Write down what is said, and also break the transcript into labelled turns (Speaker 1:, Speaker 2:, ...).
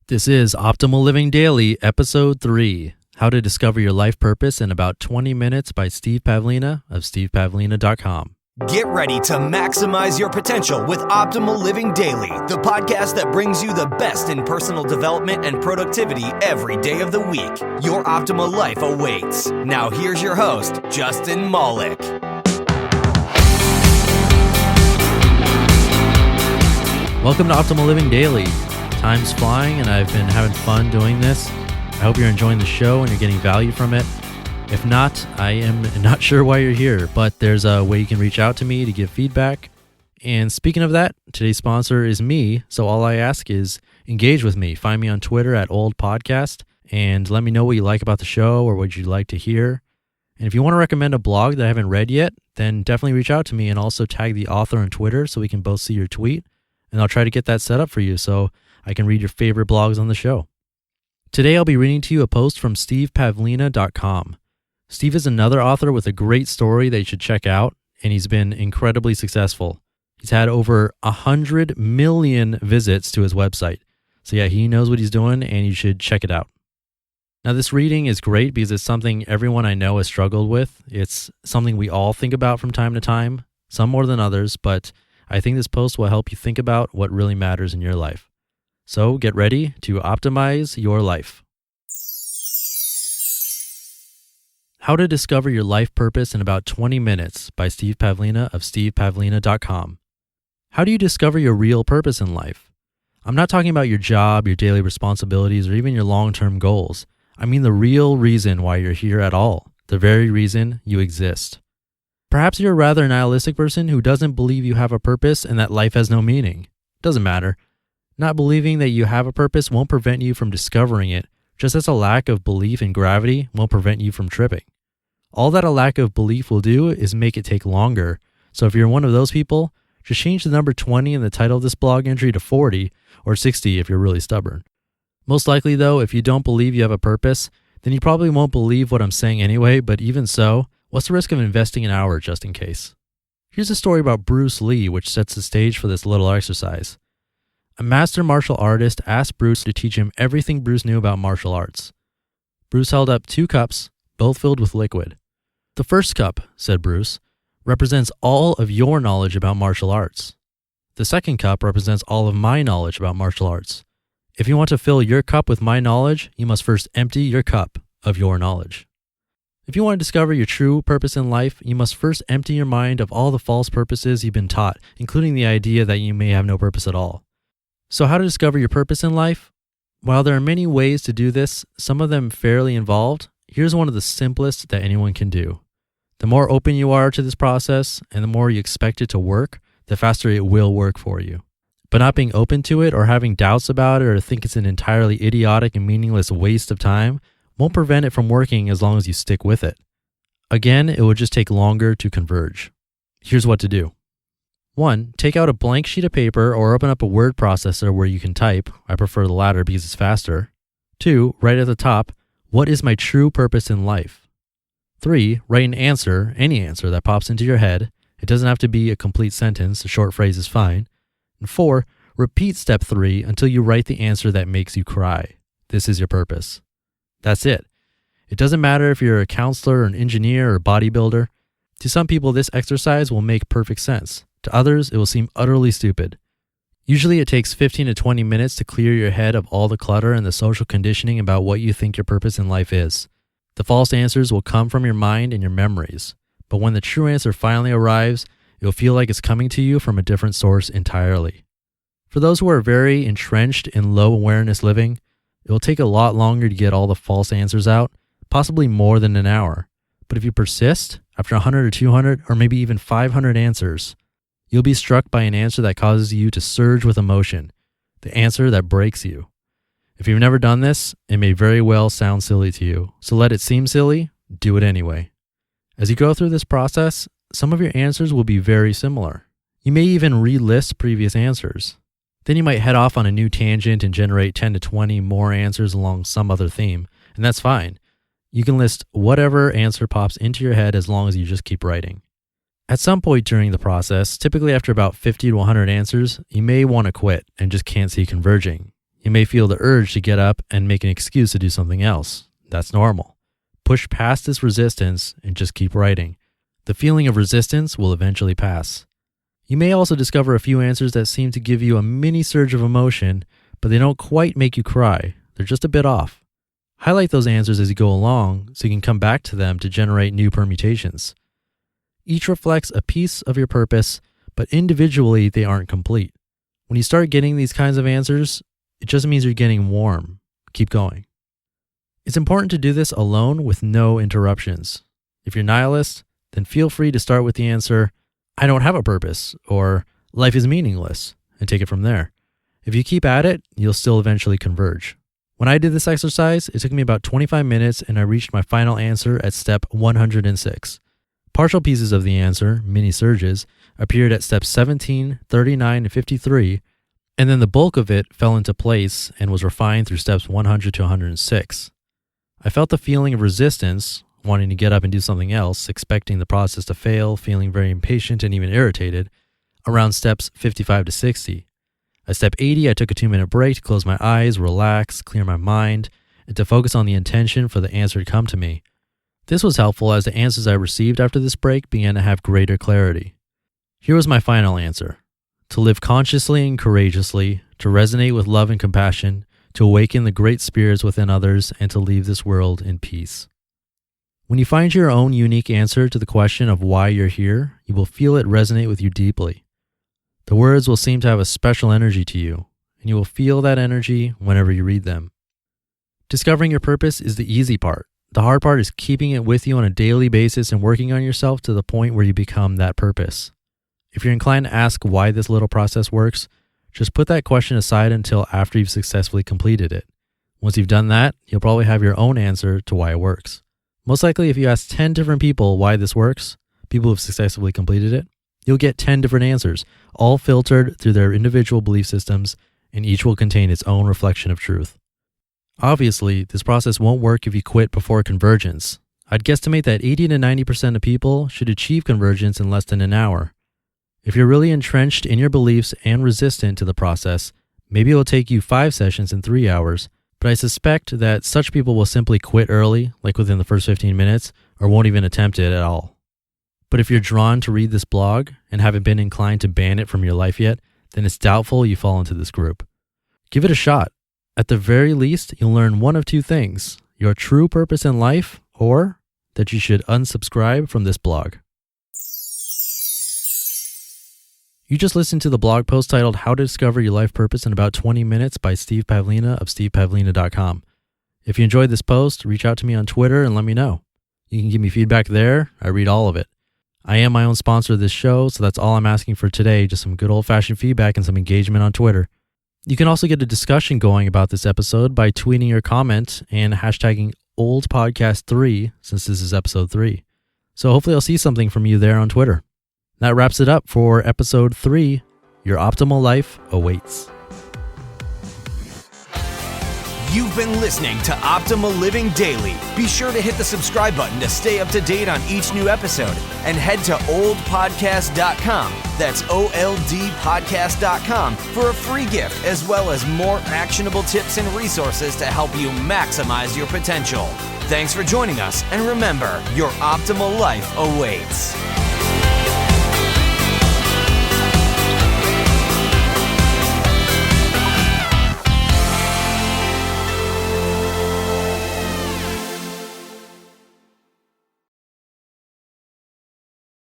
Speaker 1: This is Optimal Living Daily, Episode 3, How to Discover Your Life Purpose in About 20 Minutes by Steve Pavlina of stevepavlina.com.
Speaker 2: Get ready to maximize your potential with Optimal Living Daily, the podcast that brings you the best in personal development and productivity every day of the week. Your optimal life awaits. Now here's your host, Justin Malik.
Speaker 1: Welcome to Optimal Living Daily. Time's flying and I've been having fun doing this. I hope you're enjoying the show and you're getting value from it. If not, I am not sure why you're here, but there's a way you can reach out to me to give feedback. And speaking of that, today's sponsor is me. So all I ask is engage with me. Find me on Twitter at @oldpodcast and let me know what you like about the show or what you'd like to hear. And if you want to recommend a blog that I haven't read yet, then definitely reach out to me and also tag the author on Twitter so we can both see your tweet. And I'll try to get that set up for you so I can read your favorite blogs on the show. Today I'll be reading to you a post from stevepavlina.com. Steve is another author with a great story that you should check out, and he's been incredibly successful. He's had over 100 million visits to his website. So yeah, he knows what he's doing and you should check it out. Now this reading is great because it's something everyone I know has struggled with. It's something we all think about from time to time, some more than others, but I think this post will help you think about what really matters in your life. So get ready to optimize your life. How to Discover Your Life Purpose in About 20 Minutes by Steve Pavlina of stevepavlina.com. How do you discover your real purpose in life? I'm not talking about your job, your daily responsibilities, or even your long-term goals. I mean the real reason why you're here at all, the very reason you exist. Perhaps you're a rather nihilistic person who doesn't believe you have a purpose and that life has no meaning. Doesn't matter. Not believing that you have a purpose won't prevent you from discovering it, just as a lack of belief in gravity won't prevent you from tripping. All that a lack of belief will do is make it take longer. So if you're one of those people, just change the number 20 in the title of this blog entry to 40 or 60 if you're really stubborn. Most likely though, if you don't believe you have a purpose, then you probably won't believe what I'm saying anyway, but even so, what's the risk of investing an hour just in case? Here's a story about Bruce Lee, which sets the stage for this little exercise. A master martial artist asked Bruce to teach him everything Bruce knew about martial arts. Bruce held up 2 cups, both filled with liquid. "The first cup," said Bruce, "represents all of your knowledge about martial arts. The second cup represents all of my knowledge about martial arts. If you want to fill your cup with my knowledge, you must first empty your cup of your knowledge." If you want to discover your true purpose in life, you must first empty your mind of all the false purposes you've been taught, including the idea that you may have no purpose at all. So how to discover your purpose in life? While there are many ways to do this, some of them fairly involved, here's one of the simplest that anyone can do. The more open you are to this process and the more you expect it to work, the faster it will work for you. But not being open to it or having doubts about it or think it's an entirely idiotic and meaningless waste of time won't prevent it from working as long as you stick with it. Again, it will just take longer to converge. Here's what to do. 1, take out a blank sheet of paper or open up a word processor where you can type. I prefer the latter because it's faster. 2, write at the top, "What is my true purpose in life?" 3, write an answer, any answer that pops into your head. It doesn't have to be a complete sentence, a short phrase is fine. And 4, repeat step 3 until you write the answer that makes you cry. This is your purpose. That's it. It doesn't matter if you're a counselor, an engineer, or bodybuilder. To some people, this exercise will make perfect sense. To others, it will seem utterly stupid. Usually it takes 15 to 20 minutes to clear your head of all the clutter and the social conditioning about what you think your purpose in life is. The false answers will come from your mind and your memories. But when the true answer finally arrives, you'll feel like it's coming to you from a different source entirely. For those who are very entrenched in low awareness living, it will take a lot longer to get all the false answers out, possibly more than an hour. But if you persist, after 100 or 200 or maybe even 500 answers, you'll be struck by an answer that causes you to surge with emotion, the answer that breaks you. If you've never done this, it may very well sound silly to you, so let it seem silly, do it anyway. As you go through this process, some of your answers will be very similar. You may even relist previous answers. Then you might head off on a new tangent and generate 10 to 20 more answers along some other theme, and that's fine. You can list whatever answer pops into your head as long as you just keep writing. At some point during the process, typically after about 50 to 100 answers, you may want to quit and just can't see converging. You may feel the urge to get up and make an excuse to do something else. That's normal. Push past this resistance and just keep writing. The feeling of resistance will eventually pass. You may also discover a few answers that seem to give you a mini surge of emotion, but they don't quite make you cry. They're just a bit off. Highlight those answers as you go along so you can come back to them to generate new permutations. Each reflects a piece of your purpose, but individually they aren't complete. When you start getting these kinds of answers, it just means you're getting warm. Keep going. It's important to do this alone with no interruptions. If you're nihilist, then feel free to start with the answer, I don't have a purpose, or life is meaningless, and take it from there. If you keep at it, you'll still eventually converge. When I did this exercise, it took me about 25 minutes and I reached my final answer at step 106. Partial pieces of the answer, mini surges, appeared at steps 17, 39, and 53, and then the bulk of it fell into place and was refined through steps 100 to 106. I felt the feeling of resistance, wanting to get up and do something else, expecting the process to fail, feeling very impatient and even irritated, around steps 55 to 60. At step 80, I took a 2-minute break to close my eyes, relax, clear my mind, and to focus on the intention for the answer to come to me. This was helpful as the answers I received after this break began to have greater clarity. Here was my final answer. To live consciously and courageously, to resonate with love and compassion, to awaken the great spirits within others, and to leave this world in peace. When you find your own unique answer to the question of why you're here, you will feel it resonate with you deeply. The words will seem to have a special energy to you, and you will feel that energy whenever you read them. Discovering your purpose is the easy part. The hard part is keeping it with you on a daily basis and working on yourself to the point where you become that purpose. If you're inclined to ask why this little process works, just put that question aside until after you've successfully completed it. Once you've done that, you'll probably have your own answer to why it works. Most likely, if you ask 10 different people why this works, people who've successfully completed it, you'll get 10 different answers, all filtered through their individual belief systems, and each will contain its own reflection of truth. Obviously, this process won't work if you quit before convergence. I'd guesstimate that 80 to 90% of people should achieve convergence in less than an hour. If you're really entrenched in your beliefs and resistant to the process, maybe it will take you 5 sessions in 3 hours, but I suspect that such people will simply quit early, like within the first 15 minutes, or won't even attempt it at all. But if you're drawn to read this blog and haven't been inclined to ban it from your life yet, then it's doubtful you fall into this group. Give it a shot. At the very least, you'll learn one of two things: your true purpose in life, or that you should unsubscribe from this blog. You just listened to the blog post titled How to Discover Your Life Purpose in About 20 Minutes by Steve Pavlina of stevepavlina.com. If you enjoyed this post, reach out to me on Twitter and let me know. You can give me feedback there. I read all of it. I am my own sponsor of this show, so that's all I'm asking for today, just some good old-fashioned feedback and some engagement on Twitter. You can also get a discussion going about this episode by tweeting your comment and hashtagging oldpodcast3, since this is episode 3. So hopefully I'll see something from you there on Twitter. That wraps it up for episode 3. Your optimal life awaits.
Speaker 2: You've been listening to Optimal Living Daily. Be sure to hit the subscribe button to stay up to date on each new episode and head to oldpodcast.com. That's OLDpodcast.com for a free gift as well as more actionable tips and resources to help you maximize your potential. Thanks for joining us, and remember, your optimal life awaits.